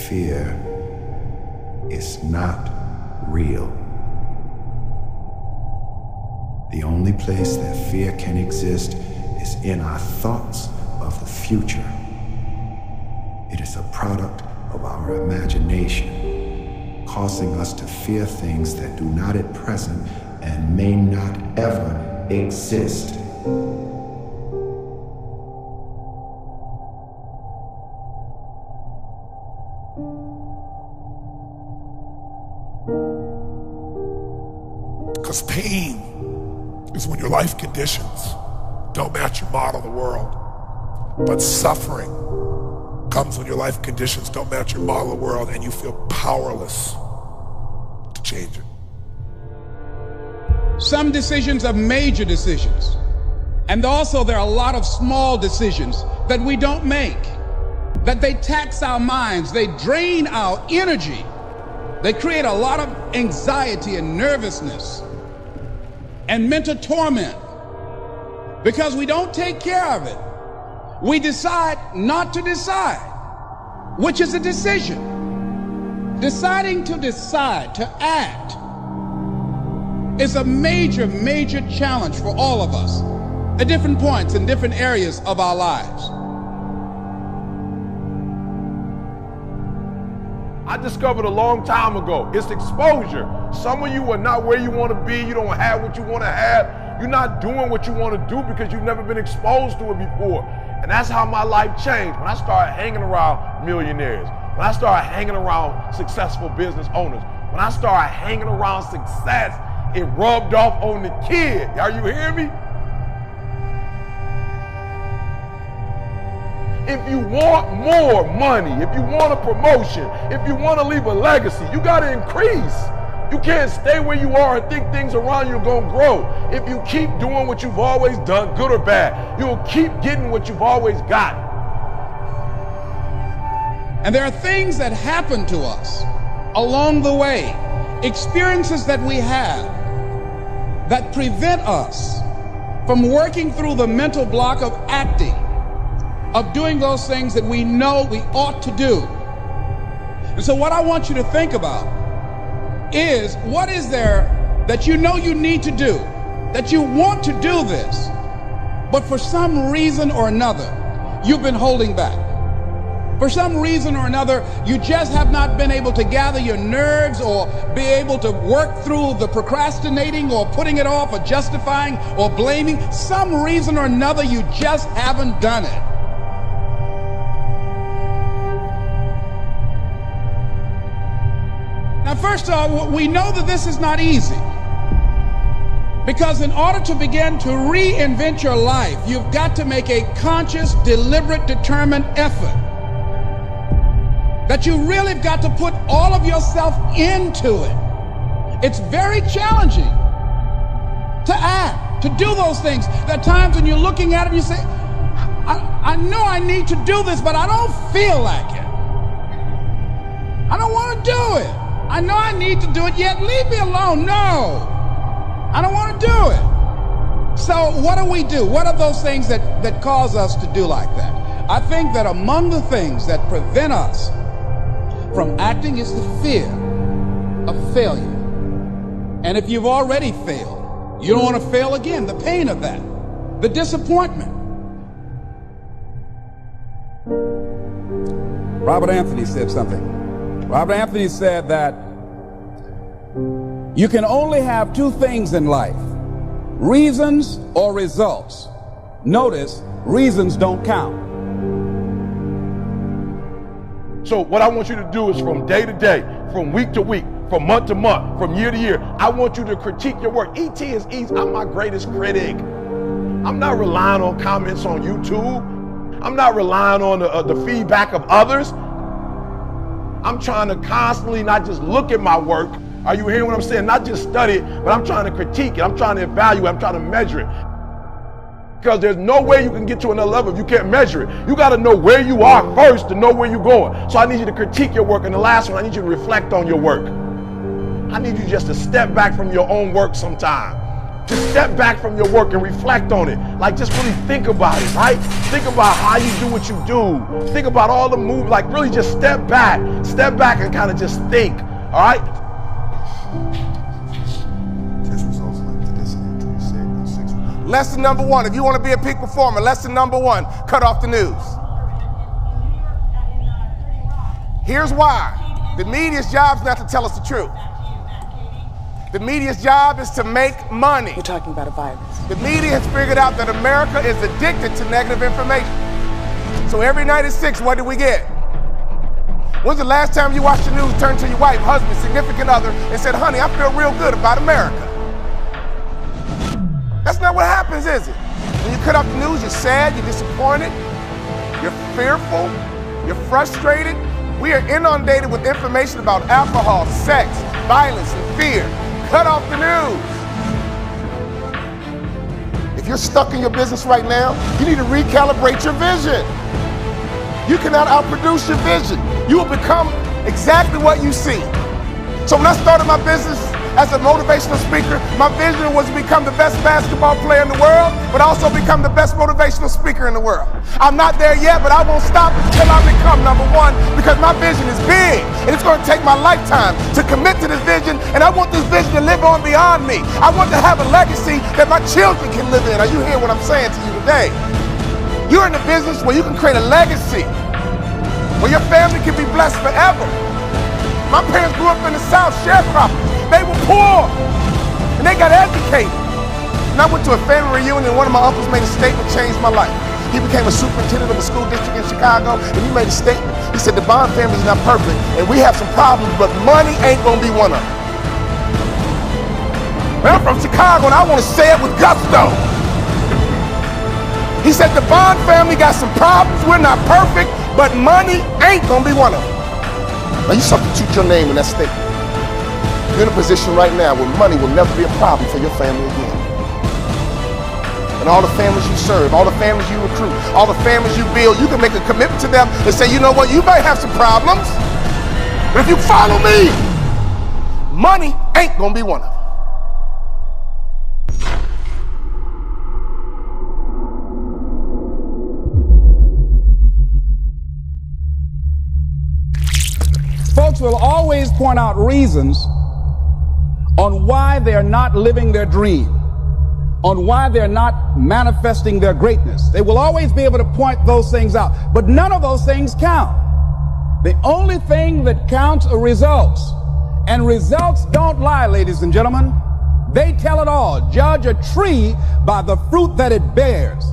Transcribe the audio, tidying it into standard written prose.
fear is not real. The only place that fear can exist is in our thoughts of the future. It is a product of our imagination, causing us to fear things that do not at present and may not ever exist. Because pain is when your life conditions don't match your model of the world. But suffering comes when your life conditions don't match your model of the world and you feel powerless to change it. Some decisions are major decisions. And also there are a lot of small decisions that we don't make, that they tax our minds, they drain our energy, they create a lot of anxiety and nervousness and mental torment because we don't take care of it. We decide not to decide, which is a decision. Deciding to decide, to act, is a major, major challenge for all of us at different points in different areas of our lives. I discovered a long time ago, it's exposure. Some of you are not where you want to be, you don't have what you want to have, you're not doing what you want to do because you've never been exposed to it before. And that's how my life changed when I started hanging around millionaires, when I started hanging around successful business owners, when I started hanging around success, it rubbed off on the kid. Are you hearing me? If you want more money, if you want a promotion, if you want to leave a legacy, you got to increase. You can't stay where you are and think things around you are going to grow. If you keep doing what you've always done, good or bad, you'll keep getting what you've always got. And there are things that happen to us along the way, experiences that we have that prevent us from working through the mental block of acting, of doing those things that we know we ought to do. And so what I want you to think about is, what is there that you know you need to do, that you want to do this, but for some reason or another, you've been holding back. For some reason or another, you just have not been able to gather your nerves or be able to work through the procrastinating or putting it off or justifying or blaming. Some reason or another, you just haven't done it. Now, first of all, we know that this is not easy, because in order to begin to reinvent your life, you've got to make a conscious, deliberate, determined effort, that you really have got to put all of yourself into it. It's very challenging to act, to do those things. There are times when you're looking at it and you say, I know I need to do this, but I don't feel like it. I don't want to do it. I know I need to do it, yet leave me alone. No, I don't want to do it. So what do we do? What are those things that cause us to do like that? I think that among the things that prevent us from acting is the fear of failure. And if you've already failed, you don't want to fail again. The pain of that, the disappointment. Robert Anthony said something. Robert Anthony said that you can only have two things in life, reasons or results. Notice, reasons don't count. So what I want you to do is, from day to day, from week to week, from month to month, from year to year, I want you to critique your work. E.T. is easy. I'm my greatest critic. I'm not relying on comments on YouTube. I'm not relying on the feedback of others. I'm trying to constantly not just look at my work. Are you hearing what I'm saying? Not just study it, but I'm trying to critique it. I'm trying to evaluate. I'm trying to measure it. Because there's no way you can get to another level if you can't measure it. You got to know where you are first to know where you're going. So I need you to critique your work. And the last one, I need you to reflect on your work. I need you just to step back from your own work sometime. Just step back from your work and reflect on it. Like, just really think about it, right? Think about how you do what you do. Think about all the moves. Like, really just step back and kind of just think, all right? Lesson number one, if you want to be a peak performer, lesson number one, cut off the news. Here's why. The media's job is not to tell us the truth. The media's job is to make money. You're talking about a virus. The media has figured out that America is addicted to negative information. So every night at 6, what do we get? When's the last time you watched the news, turned to your wife, husband, significant other, and said, honey, I feel real good about America? That's not what happens, is it? When you cut off the news, you're sad, you're disappointed, you're fearful, you're frustrated. We are inundated with information about alcohol, sex, violence, and fear. Cut off the news. If you're stuck in your business right now, you need to recalibrate your vision. You cannot outproduce your vision. You will become exactly what you see. So when I started my business as a motivational speaker, my vision was to become the best basketball player in the world, but also become the best motivational speaker in the world. I'm not there yet, but I won't stop until I become number one, because my vision is big, and it's going to take my lifetime to commit to this vision, and I want this vision to live on beyond me. I want to have a legacy that my children can live in. Are you hearing what I'm saying to you today? You're in a business where you can create a legacy, where your family can be blessed forever. My parents grew up in the South, sharecroppers. They were poor, and they got educated. And I went to a family reunion, and one of my uncles made a statement that changed my life. He became a superintendent of a school district in Chicago, and he made a statement. He said, the Bond family is not perfect, and we have some problems, but money ain't gonna be one of them. Well, I'm from Chicago, and I want to say it with gusto. He said, the Bond family got some problems, we're not perfect, but money ain't gonna be one of them. Now you substitute your name in that statement. You're in a position right now where money will never be a problem for your family again. And all the families you serve, all the families you recruit, all the families you build, you can make a commitment to them and say, you know what, you might have some problems, but if you follow me, money ain't gonna be one of them. Folks will always point out reasons on why they're not living their dream, on why they're not manifesting their greatness. They will always be able to point those things out, but none of those things count. The only thing that counts are results, and results don't lie, ladies and gentlemen. They tell it all. Judge a tree by the fruit that it bears.